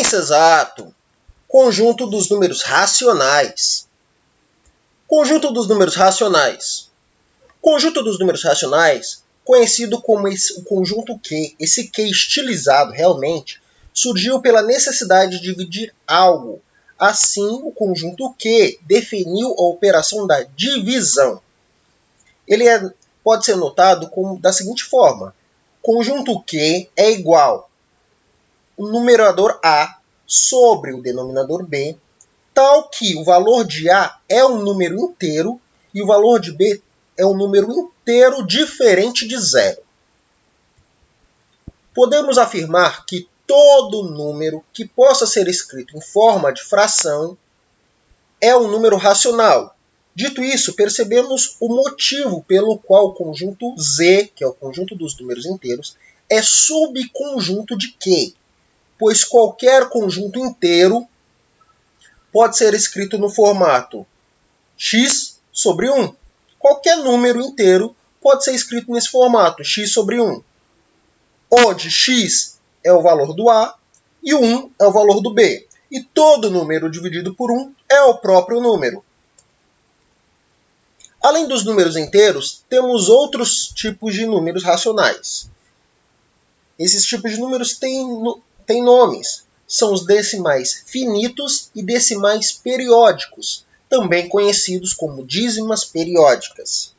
Ciência exato. Conjunto dos números racionais. Conjunto dos números racionais. Conjunto dos números racionais, conhecido como o conjunto Q, esse Q estilizado realmente, surgiu pela necessidade de dividir algo. Assim, o conjunto Q definiu a operação da divisão. Ele pode ser notado da seguinte forma. Conjunto Q é igual o numerador A sobre o denominador B, tal que o valor de A é um número inteiro e o valor de B é um número inteiro diferente de zero. Podemos afirmar que todo número que possa ser escrito em forma de fração é um número racional. Dito isso, percebemos o motivo pelo qual o conjunto Z, que é o conjunto dos números inteiros, é subconjunto de Q, pois qualquer conjunto inteiro pode ser escrito no formato x sobre 1. Qualquer número inteiro pode ser escrito nesse formato, x sobre 1, onde x é o valor do A e o 1 é o valor do B. E todo número dividido por 1 é o próprio número. Além dos números inteiros, temos outros tipos de números racionais. Esses tipos de números têm nomes. São os decimais finitos e decimais periódicos, também conhecidos como dízimas periódicas.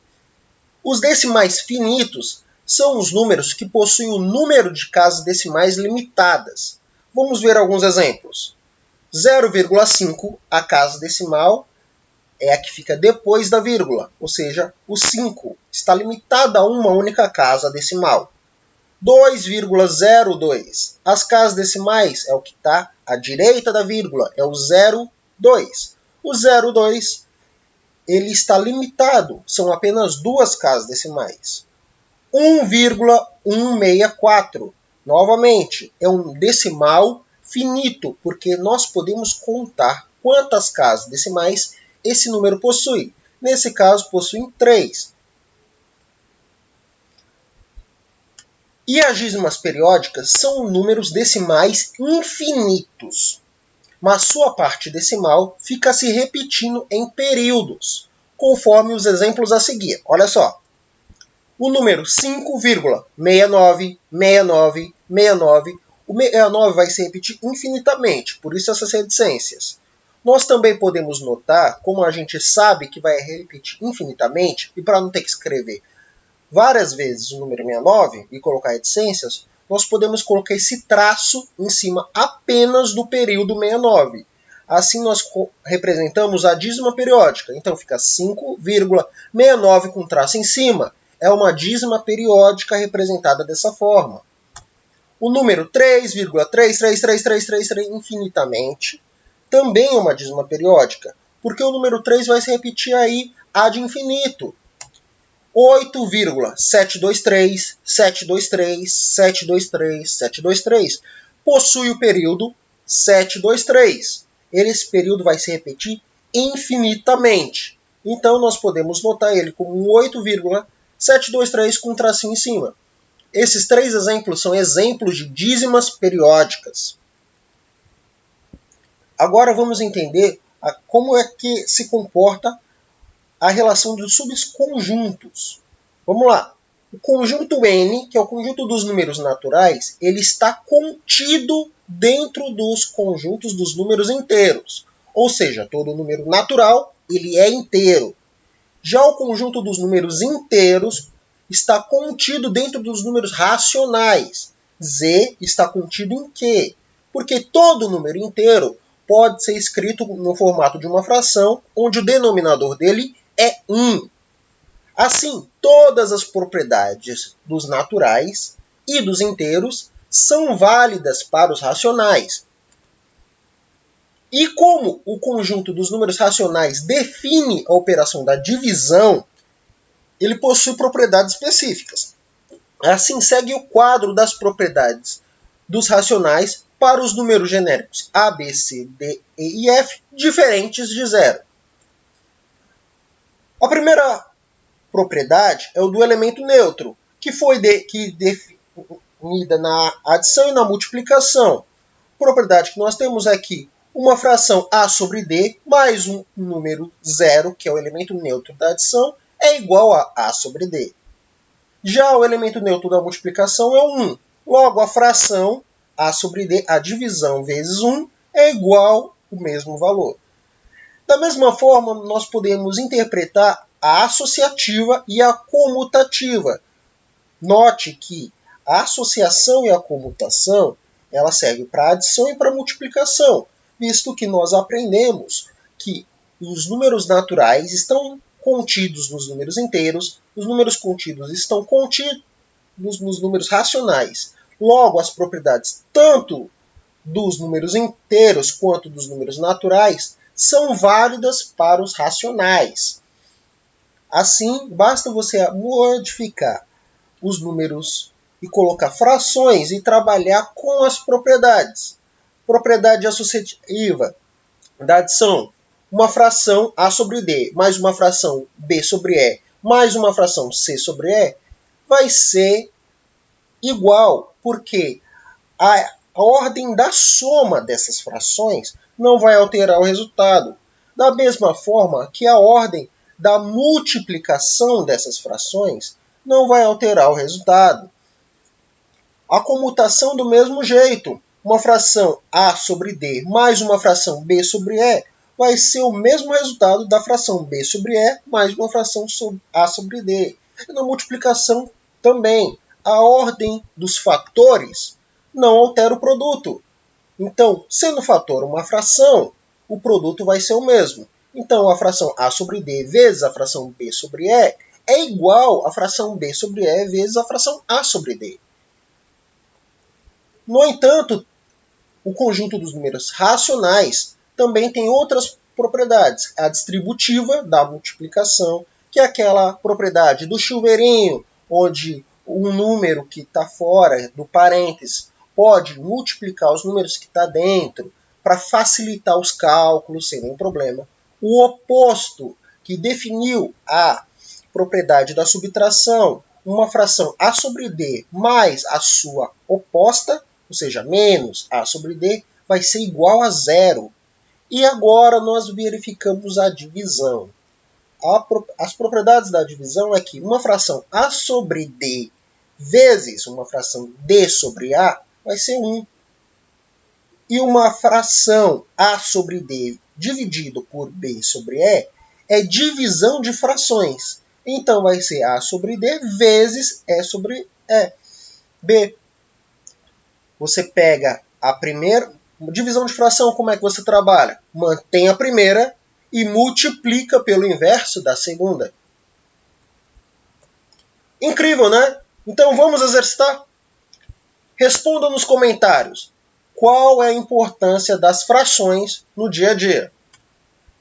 Os decimais finitos são os números que possuem o número de casas decimais limitadas. Vamos ver alguns exemplos. 0,5, a casa decimal, é a que fica depois da vírgula, ou seja, o 5 está limitado a uma única casa decimal. 2,02, as casas decimais é o que está à direita da vírgula, é o 0,2. O 0,2 ele está limitado, são apenas duas casas decimais. 1,164, novamente, é um decimal finito, porque nós podemos contar quantas casas decimais esse número possui. Nesse caso, possui 3. E as dízimas periódicas são números decimais infinitos, mas sua parte decimal fica se repetindo em períodos, conforme os exemplos a seguir. Olha só. O número 5,696969, o 69 vai se repetir infinitamente, por isso essas reticências. Nós também podemos notar, como a gente sabe que vai repetir infinitamente, e para não ter que escrever várias vezes o número 69 e colocar reticências, nós podemos colocar esse traço em cima apenas do período 69. Assim nós representamos a dízima periódica. Então fica 5,69 com traço em cima. É uma dízima periódica representada dessa forma. O número 3,33333 infinitamente também é uma dízima periódica, porque o número 3 vai se repetir aí ad infinito. 8,723, 723, 723, 723 possui o período 723. Esse período vai se repetir infinitamente. Então, nós podemos notar ele como um 8,723 com um tracinho em cima. Esses três exemplos são exemplos de dízimas periódicas. Agora vamos entender como é que se comporta a relação dos subconjuntos. Vamos lá. O conjunto N, que é o conjunto dos números naturais, ele está contido dentro dos conjuntos dos números inteiros. Ou seja, todo número natural ele é inteiro. Já o conjunto dos números inteiros está contido dentro dos números racionais. Z está contido em Q? Porque todo número inteiro pode ser escrito no formato de uma fração, onde o denominador dele é 1. Assim, todas as propriedades dos naturais e dos inteiros são válidas para os racionais. E como o conjunto dos números racionais define a operação da divisão, ele possui propriedades específicas. Assim, segue o quadro das propriedades dos racionais para os números genéricos A, B, C, D, E e F, diferentes de zero. A primeira propriedade é o do elemento neutro, que foi definida na adição e na multiplicação. propriedade que nós temos é que uma fração A sobre D mais um número zero, que é o elemento neutro da adição, é igual a A sobre D. Já o elemento neutro da multiplicação é o 1. Logo, a fração A sobre D, a divisão vezes 1, é igual ao mesmo valor. Da mesma forma, nós podemos interpretar a associativa e a comutativa. Note que a associação e a comutação ela serve para adição e para multiplicação, visto que nós aprendemos que os números naturais estão contidos nos números inteiros, os números contidos estão contidos nos números racionais. Logo, as propriedades tanto dos números inteiros quanto dos números naturais são válidas para os racionais. Assim, basta você modificar os números e colocar frações e trabalhar com as propriedades. Propriedade associativa da adição. Uma fração A sobre D mais uma fração B sobre E mais uma fração C sobre E vai ser igual, porque a ordem da soma dessas frações não vai alterar o resultado. Da mesma forma que a ordem da multiplicação dessas frações não vai alterar o resultado. A comutação do mesmo jeito. Uma fração A sobre D mais uma fração B sobre E vai ser o mesmo resultado da fração B sobre E mais uma fração A sobre D. E na multiplicação também. A ordem dos fatores não altera o produto. Então, sendo o fator uma fração, o produto vai ser o mesmo. Então, a fração A sobre D vezes a fração B sobre E é igual à fração B sobre E vezes a fração A sobre D. No entanto, o conjunto dos números racionais também tem outras propriedades. A distributiva da multiplicação, que é aquela propriedade do chuveirinho, onde um número que está fora do parênteses pode multiplicar os números que está dentro para facilitar os cálculos sem nenhum problema. O oposto, que definiu a propriedade da subtração, uma fração A sobre D mais a sua oposta, ou seja, menos A sobre D, vai ser igual a zero. E agora nós verificamos a divisão. As propriedades da divisão é que uma fração A sobre D vezes uma fração D sobre A vai ser 1. E uma fração A sobre D dividido por B sobre E é divisão de frações. Então vai ser A sobre D vezes E sobre E. B. Você pega a primeira divisão de fração, como é que você trabalha? Mantém a primeira e multiplica pelo inverso da segunda. Incrível, né? Então vamos exercitar? Responda nos comentários qual é a importância das frações no dia a dia.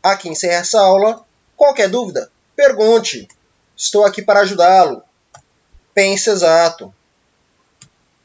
Aqui encerra essa aula. Qualquer dúvida, pergunte. Estou aqui para ajudá-lo. Pense exato.